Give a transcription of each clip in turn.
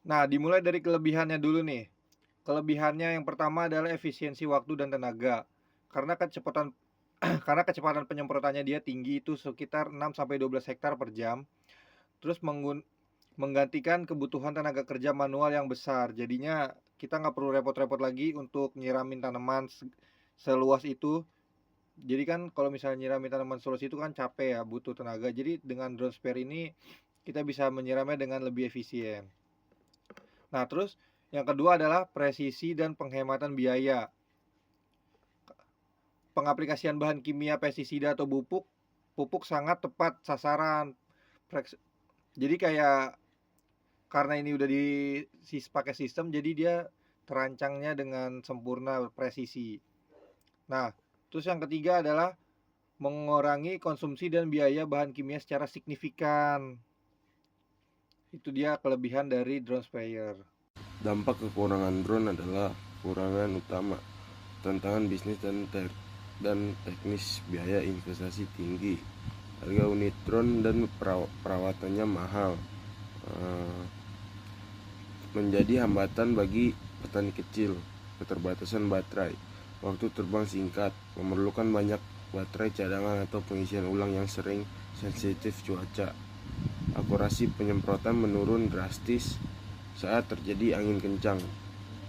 Nah, dimulai dari kelebihannya dulu nih. Kelebihannya yang pertama adalah efisiensi waktu dan tenaga. Karena kecepatan karena kecepatan penyemprotannya dia tinggi itu sekitar 6 sampai 12 hektar per jam. Terus menggantikan kebutuhan tenaga kerja manual yang besar. Jadinya kita nggak perlu repot-repot lagi untuk nyiramin tanaman seluas itu. Jadi kan kalau misalnya nyiramin tanaman seluas itu kan capek ya, butuh tenaga. Jadi dengan drone sprayer ini kita bisa menyiramnya dengan lebih efisien. Nah, terus yang kedua adalah presisi dan penghematan biaya. Pengaplikasian bahan kimia pestisida atau pupuk sangat tepat sasaran. Jadi kayak karena ini udah pakai sistem, jadi dia terancangnya dengan sempurna presisi. Nah, terus yang ketiga adalah mengurangi konsumsi dan biaya bahan kimia secara signifikan. Itu dia kelebihan dari drone sprayer. Dampak kekurangan drone adalah kekurangan utama, tantangan bisnis dan teknis, biaya investasi tinggi, harga unit drone dan perawatannya mahal, eh, menjadi hambatan bagi petani kecil, keterbatasan baterai, waktu terbang singkat, memerlukan banyak baterai cadangan atau pengisian ulang yang sering sensitif cuaca, akurasi penyemprotan menurun drastis saat terjadi angin kencang.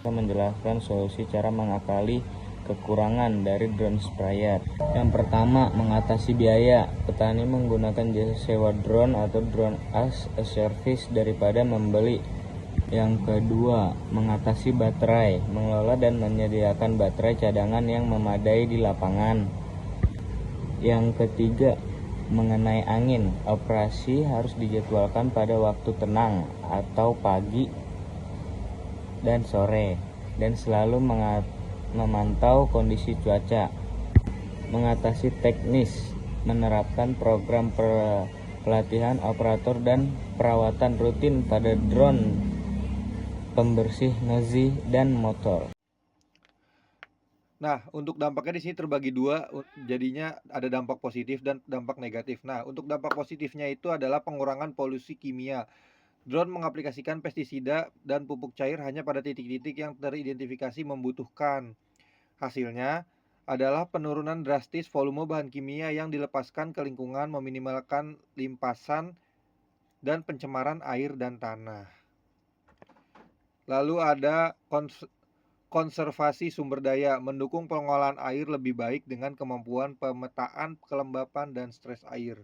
Kita menjelaskan solusi cara mengakali kekurangan dari drone sprayer. Yang pertama, mengatasi biaya. Petani menggunakan jasa sewa drone atau drone as a service daripada membeli. Yang kedua, mengatasi baterai. Mengelola dan menyediakan baterai cadangan yang memadai di lapangan. Yang ketiga, mengenai angin. Operasi harus dijadwalkan pada waktu tenang atau pagi dan sore, dan selalu memantau kondisi cuaca. Mengatasi teknis, menerapkan program pelatihan operator dan perawatan rutin pada drone, pembersih nozi dan motor. Nah, untuk dampaknya di sini terbagi dua, jadinya ada dampak positif dan dampak negatif. Nah, untuk dampak positifnya itu adalah pengurangan polusi kimia. Drone mengaplikasikan pestisida dan pupuk cair hanya pada titik-titik yang teridentifikasi membutuhkan. Hasilnya adalah penurunan drastis volume bahan kimia yang dilepaskan ke lingkungan, meminimalkan limpasan dan pencemaran air dan tanah. Lalu ada konservasi sumber daya, mendukung pengolahan air lebih baik dengan kemampuan pemetaan kelembapan dan stres air.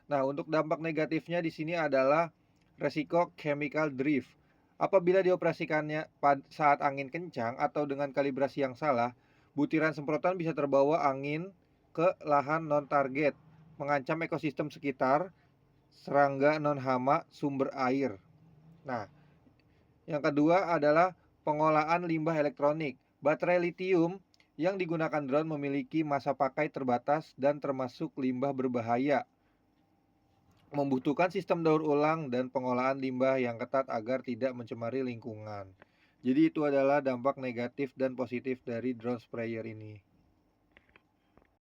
Nah, untuk dampak negatifnya di sini adalah resiko chemical drift. Apabila dioperasikannya saat angin kencang atau dengan kalibrasi yang salah, butiran semprotan bisa terbawa angin ke lahan non-target, mengancam ekosistem sekitar, serangga non-hama, sumber air. Nah, yang kedua adalah pengolahan limbah elektronik. Baterai litium yang digunakan drone memiliki masa pakai terbatas dan termasuk limbah berbahaya, membutuhkan sistem daur ulang dan pengolahan limbah yang ketat agar tidak mencemari lingkungan. Jadi itu adalah dampak negatif dan positif dari drone sprayer ini.